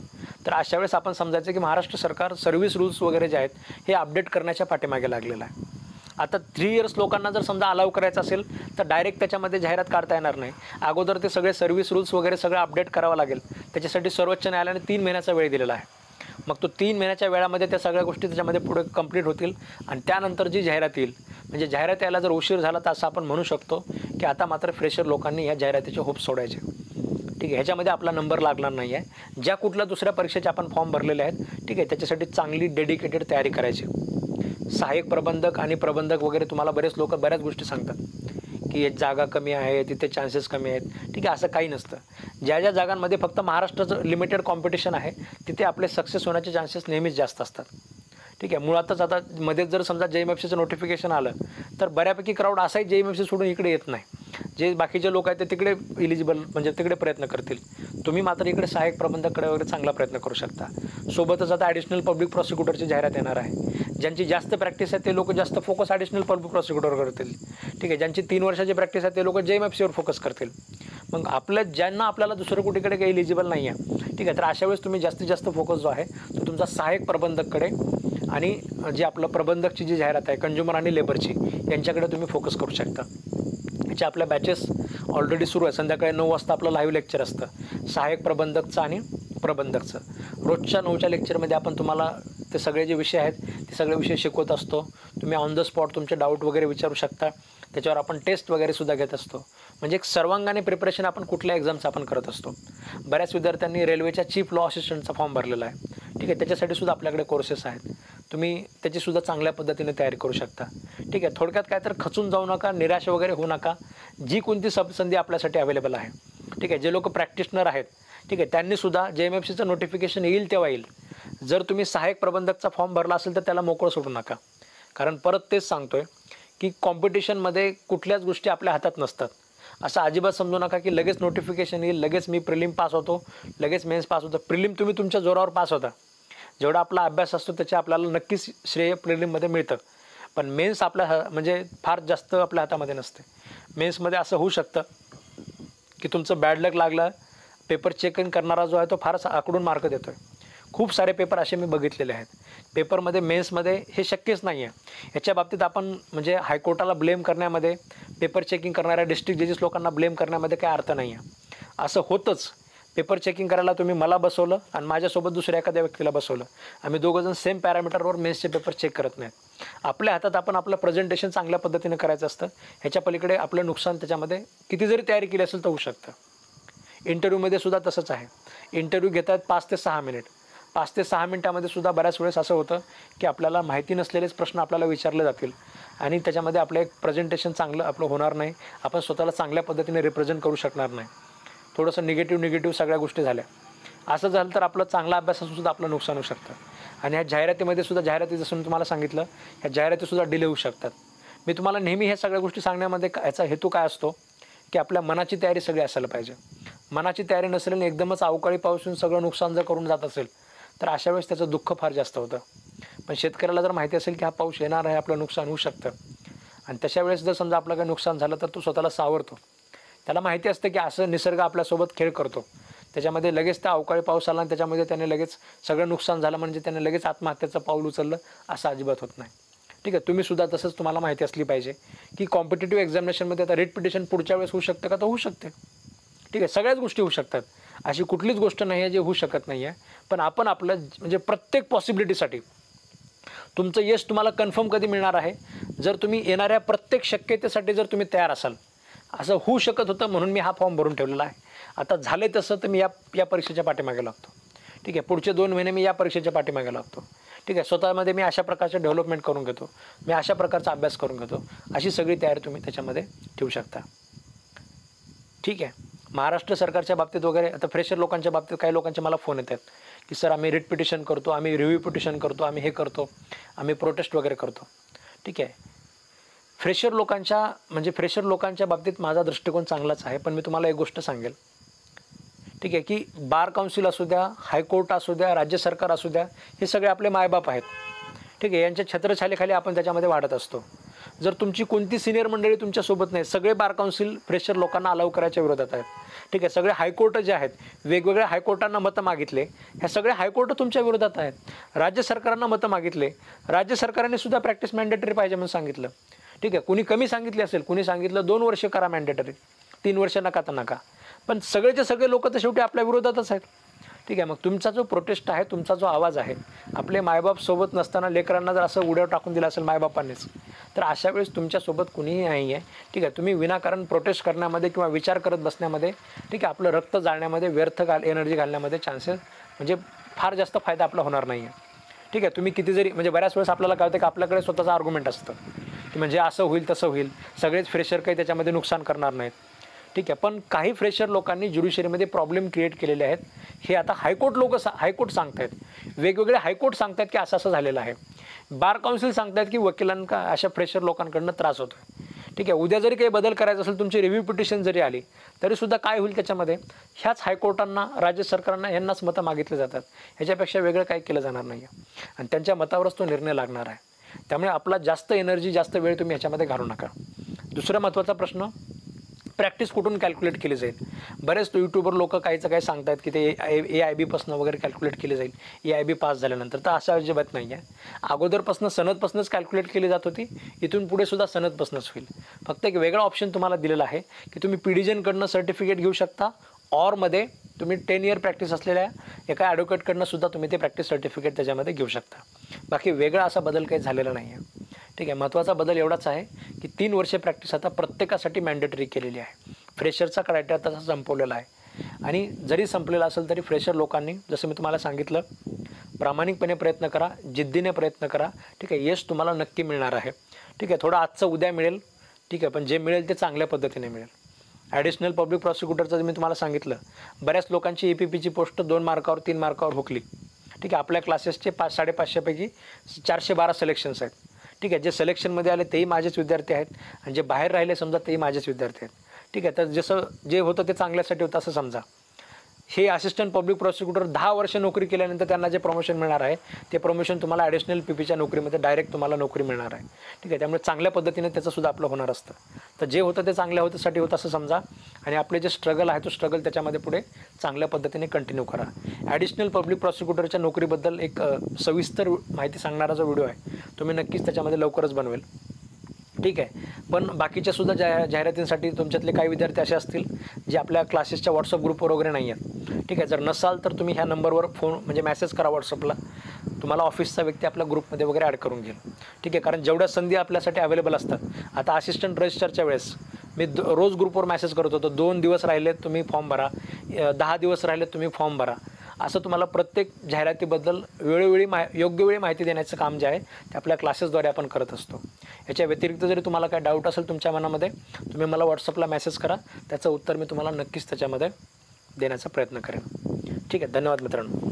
तर अशा वेळेस आपण समजायचं की महाराष्ट्र सरकार सर्व्हिस रूल्स वगैरे जे आहेत हे अपडेट करण्याच्या पाठीमागे लागलेलं आहे. आता 3 इयर्स लोकांना जर समजा अलाउ करायचं असेल तर डायरेक्ट त्याच्यामध्ये जाहिरात काढता येणार नाही. अगोदर ते सगळे सर्व्हिस रूल्स वगैरे सगळं अपडेट करावं लागेल. त्याच्यासाठी सर्वोच्च न्यायालयाने 3 महिन्याचा वेळ दिलेला आहे. मग तो 3 महिन्याच्या वेळामध्ये त्या सगळ्या गोष्टी त्याच्यामध्ये पुढे कंप्लीट होतील आणि त्यानंतर जी जाहिरात येईल, म्हणजे जाहिरात यायला जर उशीर झाला तर असं आपण म्हणू शकतो की आता मात्र फ्रेशर लोकांनी या जाहिरातीचे होप सोडायचे. ठीक आहे, ह्याच्यामध्ये आपला नंबर लागणार नाही आहे. ज्या कुठल्या दुसऱ्या परीक्षेचे आपण फॉर्म भरलेले आहेत, ठीक आहे, त्याच्यासाठी चांगली डेडिकेटेड तयारी करायची. सहाय्यक प्रबंधक आणि प्रबंधक वगैरे तुम्हाला बरेच लोक बऱ्याच गोष्टी सांगतात की जागा कमी आहे, तिथे चान्सेस कमी आहेत. ठीक आहे, असं काही नसतं. ज्या ज्या जागांमध्ये फक्त महाराष्ट्राचं लिमिटेड कॉम्पिटिशन आहे तिथे आपले सक्सेस होण्याचे चान्सेस नेहमीच जास्त असतात. ठीक आहे, मुळातच आता मध्येच जर समजा JMFCचं नोटिफिकेशन आलं तर बऱ्यापैकी क्राऊड असाही JMFC सोडून इकडे येत नाही. जे बाकीचे लोक आहेत ते तिकडे इलिजिबल म्हणजे तिकडे प्रयत्न करतील. तुम्ही मात्र इकडे सहाय्यक प्रबंधकाकडे वगैरे चांगला प्रयत्न करू शकता. सोबतच आता ॲडिशनल पब्लिक प्रॉसिक्युटरची जाहिरात येणार आहे. ज्यांची जास्त प्रॅक्टिस आहे ते लोक जास्त फोकस ॲडिशनल पब्लिक प्रॉसिक्युटर करतील. ठीक आहे, ज्यांची 3 वर्षाची प्रॅक्टिस आहे ते लोक JMFCवर फोकस करतील. मग ज्यांना आपल्याला दुसरं कुठेकडे काही इलिजिबल नाही आहे, ठीक आहे, तर अशा वेळेस तुम्ही जास्तीत जास्त फोकस जो आहे तो तुमचा सहाय्यक प्रबंधककडे आणि जे आपलं प्रबंधकची जी जाहिरात आहे कंझ्युमर आणि लेबरची यांच्याकडे तुम्ही फोकस करू शकता. याच्या आपल्या बॅचेस ऑलरेडी सुरू आहे. संध्याकाळी 9 वाजता आपलं लाईव्ह लेक्चर असतं सहाय्यक प्रबंधकचं आणि प्रबंधकचं. रोजच्या 9च्या लेक्चरमध्ये आपण तुम्हाला ते सगळे जे विषय आहेत ते सगळे विषय शिकवत असतो. तुम्ही ऑन द स्पॉट तुमचे डाऊट वगैरे विचारू शकता. त्याच्यावर आपण टेस्ट वगैरे सुद्धा घेत असतो. म्हणजे एक सर्वांगाने प्रिपरेशन आपण कुठल्या एक्झामचं आपण करत असतो. बऱ्याच विद्यार्थ्यांनी रेल्वेच्या चीफ लॉ असिस्टंटचा फॉर्म भरलेला आहे. ठीक आहे, त्याच्यासाठी सुद्धा आपल्याकडे कोर्सेस आहेत. तुम्ही त्याचीसुद्धा चांगल्या पद्धतीने तयारी करू शकता. ठीक आहे, थोडक्यात काय तर खचून जाऊ नका, निराश वगैरे होऊ नका. जी कोणती संधी आपल्यासाठी अवेलेबल आहे, ठीक आहे, जे लोक प्रॅक्टिशनर आहेत, ठीक आहे, त्यांनीसुद्धा JMFCचं नोटिफिकेशन येईल तेव्हा येईल. जर तुम्ही सहाय्यक प्रबंधकचा फॉर्म भरला असेल तर त्याला मोकळं सोडू नका. कारण परत तेच सांगतोय की कॉम्पिटिशनमध्ये कुठल्याच गोष्टी आपल्या हातात नसतात. असं अजिबात समजू नका की लगेच नोटिफिकेशन येईल, लगेच मी प्रिलिम पास होतो, लगेच मेन्स पास होतो. प्रिलिम तुम्ही तुमच्या जोरावर पास होता. जेवढा आपला अभ्यास असतो त्याचे आपल्याला नक्कीच श्रेय प्रिलिममध्ये मिळतं. पण मेन्स म्हणजे फार जास्त आपल्या हातामध्ये नसते. मेन्समध्ये असं होऊ शकतं की तुमचं बॅड लक लागलं, पेपर चेकिंग करणारा जो आहे तो फारच आकडून मार्क देतो आहे. खूप सारे पेपर असे मी बघितलेले आहेत. पेपरमध्ये मेन्समध्ये हे शक्यच नाही आहे. याच्या बाबतीत आपण म्हणजे हायकोर्टाला ब्लेम करण्यामध्ये, पेपर चेकिंग करणाऱ्या डिस्ट्रिक्ट जजेस लोकांना ब्लेम करण्यामध्ये काय अर्थ नाही आहे. असं होतंच. पेपर चेकिंग करायला तुम्ही मला बसवलं आणि माझ्यासोबत दुसऱ्या एखाद्या व्यक्तीला बसवलं. आम्ही दोघंजण सेम पॅरामीटरवर मेन्सचे पेपर चेक करत नाहीत. आपल्या हातात आपण आपलं प्रेझेंटेशन चांगल्या पद्धतीने करायचं असतं. ह्याच्या पलीकडे आपलं नुकसान त्याच्यामध्ये किती जरी तयारी केली असेल तर होऊ शकतं. इंटरव्ह्यूमध्ये सुद्धा तसंच आहे. इंटरव्ह्यू घेतात 5 ते 6 मिनिट. 5 ते 6 मिनिटामध्ये सुद्धा बऱ्याच वेळेस असं होतं की आपल्याला माहिती नसलेलेच प्रश्न आपल्याला विचारले जातील आणि त्याच्यामध्ये आपलं एक प्रेझेंटेशन चांगलं आपलं होणार नाही. आपण स्वतःला चांगल्या पद्धतीने रिप्रेझेंट करू शकणार नाही. थोडंसं निगेटिव्ह सगळ्या गोष्टी झाल्या. असं झालं तर आपलं चांगला अभ्यासासुद्धा आपलं नुकसान होऊ शकतं. आणि ह्या जाहिरातीमध्ये सुद्धा जाहिराती जसं मी तुम्हाला सांगितलं, ह्या जाहिरातीसुद्धा डिले होऊ शकतात. मी तुम्हाला नेहमी ह्या सगळ्या गोष्टी सांगण्यामध्ये याचा हेतू काय असतो की आपल्या मनाची तयारी सगळी असायला पाहिजे. मनाची तयारी नसेल आणि एकदमच अवकाळी पाऊस येऊन सगळं नुकसान जर करून जात असेल तर अशा वेळेस त्याचं दुःख फार जास्त होतं. पण शेतकऱ्याला जर माहिती असेल की हा पाऊस येणार आहे, आपलं नुकसान होऊ शकतं आणि तशा वेळेस जर समजा आपलं काही नुकसान झालं तर तो स्वतःला सावरतो. त्याला माहिती असतं की असं निसर्ग आपल्यासोबत खेळ करतो. त्याच्यामध्ये लगेच त्या अवकाळी पाऊस आला आणि त्याच्यामध्ये त्याने लगेच सगळं नुकसान झालं म्हणजे त्याने लगेच आत्महत्येचं पाऊल उचललं असं अजिबात होत नाही. ठीक आहे, तुम्हीसुद्धा तसंच तुम्हाला माहिती असली पाहिजे की कॉम्पिटेटिव्ह एक्झामिनेशनमध्ये आता रिट पिटिशन पुढच्या वेळेस होऊ शकतं का, तर होऊ शकते. ठीक आहे, सगळ्याच गोष्टी होऊ शकतात. अशी कुठलीच गोष्ट नाही आहे जे होऊ शकत नाही आहे. पण आपण आपलं म्हणजे प्रत्येक पॉसिबिलिटीसाठी तुमचं यश तुम्हाला कन्फर्म कधी मिळणार आहे, जर तुम्ही येणाऱ्या प्रत्येक शक्यतेसाठी जर तुम्ही तयार असाल. असं होऊ शकत होतं म्हणून मी हा फॉर्म भरून ठेवलेला आहे. आता झाले तसं तर मी या परीक्षेच्या पाठीमागे लागतो. ठीक आहे, पुढचे 2 महिने मी या परीक्षेच्या पाठीमागे लागतो. ठीक आहे, स्वतःमध्ये मी अशा प्रकारचे डेव्हलपमेंट करून घेतो, मी अशा प्रकारचा अभ्यास करून घेतो. अशी सगळी तयारी तुम्ही त्याच्यामध्ये ठेवू शकता. ठीक आहे, महाराष्ट्र सरकारच्या बाबतीत वगैरे आता फ्रेशर लोकांच्या बाबतीत काही लोकांचे मला फोन येतात की सर आम्ही रिट पिटिशन करतो, आम्ही रिव्ह्यू पिटिशन करतो, आम्ही हे करतो, आम्ही प्रोटेस्ट वगैरे करतो. ठीक आहे, फ्रेशर लोकांच्या बाबतीत माझा दृष्टिकोन चांगलाच आहे. पण मी तुम्हाला एक गोष्ट सांगेल, ठीक आहे, की बार काउन्सिल असू द्या, हायकोर्ट असू द्या, राज्य सरकार असू द्या, हे सगळे आपले मायबाप आहेत. ठीक आहे, यांच्या छत्रछालेखाली आपण त्याच्यामध्ये वाढत असतो. जर तुमची कोणती सिनियर मंडळी तुमच्यासोबत नाही, सगळे बार काउन्सिल फ्रेशर लोकांना अलाउ करायच्या विरोधात आहेत. ठीक आहे, सगळे हायकोर्ट जे आहेत, वेगवेगळ्या हायकोर्टांना मतं मागितले, ह्या सगळे हायकोर्ट तुमच्या विरोधात आहेत. राज्य सरकारांना मतं मागितले, राज्य सरकारने सुद्धा प्रॅक्टिस मॅन्डेटरी पाहिजे म्हणून सांगितलं. ठीक आहे, कुणी कमी सांगितले असेल, कुणी सांगितलं 2 वर्ष करा मॅन्डेटरी, 3 वर्ष नका तर नका. पण सगळेचे सगळे लोक तर शेवटी आपल्या विरोधातच आहेत. ठीक आहे. मग तुमचा जो प्रोटेस्ट आहे, तुमचा जो आवाज आहे, आपले मायबाप सोबत नसताना लेकरांना जर असं उड्यावर टाकून दिलं असेल मायबापांनीच, तर अशा वेळेस तुमच्यासोबत कुणीही नाही आहे. ठीक आहे. तुम्ही विनाकारण प्रोटेस्ट करण्यामध्ये किंवा विचार करत बसण्यामध्ये, ठीक आहे, आपलं रक्त जाळण्यामध्ये, व्यर्थ एनर्जी घालण्यामध्ये चान्सेस म्हणजे फार जास्त फायदा आपला होणार नाही आहे. ठीक आहे. तुम्ही किती जरी म्हणजे बऱ्याच वेळेस आपल्याला कळतं की आपल्याकडे स्वतःचं आर्ग्युमेंट असतं की म्हणजे असं होईल तसं होईल, सगळेच फ्रेशर काही त्याच्यामध्ये नुकसान करणार नाहीत. ठीक आहे. पण काही फ्रेशर लोकांनी ज्युडिशरीमध्ये प्रॉब्लेम क्रिएट केलेले आहेत. हे आता हायकोर्ट सांगत आहेत, वेगवेगळे हायकोर्ट सांगत आहेत की असं असं झालेलं आहे. बार काउन्सिल सांगत आहेत की वकिलांना अशा फ्रेशर लोकांकडनं त्रास होतो आहे. ठीक आहे. उद्या जरी काही बदल करायचा असेल, तुमची रिव्ह्यू पिटिशन जरी आली, तरीसुद्धा काय होईल त्याच्यामध्ये, ह्याच हायकोर्टांना, राज्य सरकारांना यांनाच मतं मागितली जातात. ह्याच्यापेक्षा वेगळं काही केलं जाणार नाही आहे आणि त्यांच्या मतावरच तो निर्णय लागणार आहे. त्यामुळे आपला जास्त एनर्जी, जास्त वेळ तुम्ही ह्याच्यामध्ये घालू नका. दुसरा महत्त्वाचा प्रश्न, प्रॅक्टिस कुठून कॅल्क्युलेट केली जाईल. बरेच यूट्यूबर लोक काहीचं काय सांगतात की ते AIB वगैरे कॅल्क्युलेट केली जाईल AIB पास झाल्यानंतर. तर अशा अजिबात नाही आहे. अगोदरपासून सनदपासूनच कॅल्क्युलेट केली जात होती, इथून पुढे सुद्धा सनदपासूनच होईल. फक्त एक वेगळा ऑप्शन तुम्हाला दिलेला आहे की तुम्ही PDGenकडनं सर्टिफिकेट घेऊ शकता, ऑरमध्ये तुम्ही 10 इयर प्रॅक्टिस असलेल्या एका ॲडव्होकेटकडनं सुद्धा तुम्ही ते प्रॅक्टिस सर्टिफिकेट त्याच्यामध्ये घेऊ शकता. बाकी वेगळा असा बदल काही झालेला नाही आहे. ठीक आहे. महत्त्वाचा बदल एवढाच आहे की 3 वर्षे प्रॅक्टिस आता प्रत्येकासाठी मॅन्डेटरी केलेली आहे. फ्रेशरचा क्रायटेरिया तसा संपवलेला आहे आणि जरी संपलेला असेल तरी फ्रेशर लोकांनी, जसं मी तुम्हाला सांगितलं, प्रामाणिकपणे प्रयत्न करा, जिद्दीने प्रयत्न करा. ठीक आहे. यश तुम्हाला नक्की मिळणार आहे. ठीक आहे. थोडं आजचं उद्या मिळेल. ठीक आहे. पण जे मिळेल ते चांगल्या पद्धतीने मिळेल. ॲडिशनल पब्लिक प्रॉसिक्युटरचं मी तुम्हाला सांगितलं, बऱ्याच लोकांची EPPची पोस्ट 2 मार्कावर 3 मार्कावर हुकली. ठीक आहे. आपल्या क्लासेसचे 500-550 पैकी 412 सिलेक्शन्स आहेत. ठीक आहे. जे सिलेक्शनमध्ये आले तेही माझेच विद्यार्थी आहेत आणि जे बाहेर राहिले समजा तेही माझेच विद्यार्थी आहेत. ठीक आहे. तर जसं जे होतं ते चांगल्यासाठी होतं असं समजा. हे असिस्टंट पब्लिक प्रॉसिक्युटर 10 वर्ष नोकरी केल्यानंतर त्यांना जे प्रमोशन मिळणार आहे, ते प्रमोशन तुम्हाला ॲडिशनल PPच्या नोकरीमध्ये डायरेक्ट तुम्हाला नोकरी मिळणार आहे. ठीक आहे. त्यामुळे चांगल्या पद्धतीने त्याचंसुद्धा आपलं होणार असतं. तर जे होतं ते चांगल्या होत्यासाठी होतं असं समजा आणि आपले जे स्ट्रगल आहे तो स्ट्रगल त्याच्यामध्ये पुढे चांगल्या पद्धतीने कंटिन्यू करा. ॲडिशनल पब्लिक प्रॉसिक्युटरच्या नोकरीबद्दल एक सविस्तर माहिती सांगणारा जो व्हिडिओ आहे तो मी नक्कीच त्याच्यामध्ये लवकरच बनवेल. ठीक आहे. पण बाकीच्या सुद्धा जाहिरातींसाठी तुमच्यातले काही विद्यार्थी असे असतील जे आपल्या क्लासेसच्या व्हॉट्सअप ग्रुपवर वगैरे नाही आहेत. ठीक आहे. जर नसाल तर तुम्ही ह्या नंबरवर फोन म्हणजे मेसेज करा व्हॉट्सअपला, तुम्हाला ऑफिसचा व्यक्ती आपल्या ग्रुपमध्ये वगैरे ॲड करून घेईल. ठीक आहे. कारण जेवढ्या संधी आपल्यासाठी अवेलेबल असतात, आता असिस्टंट रजिस्टरच्या वेळेस मी रोज ग्रुपवर मेसेज करत होतो, 2 दिवस राहिलेत तुम्ही फॉर्म भरा, 10 दिवस राहिलेत तुम्ही फॉर्म भरा. असं तुम्हाला प्रत्येक जाहिरातीबद्दल वेळोवेळी योग्य वेळी माहिती देण्याचं काम जे आहे ते आपल्या क्लासेसद्वारे आपण करत असतो. याच्या व्यतिरिक्त जरी तुम्हाला काय डाऊट असेल तुमच्या मनामध्ये, तुम्ही मला व्हॉट्सअपला मेसेज करा, त्याचं उत्तर मी तुम्हाला नक्कीच त्याच्यामध्ये देण्याचा प्रयत्न करेन. ठीक आहे. धन्यवाद मित्रांनो.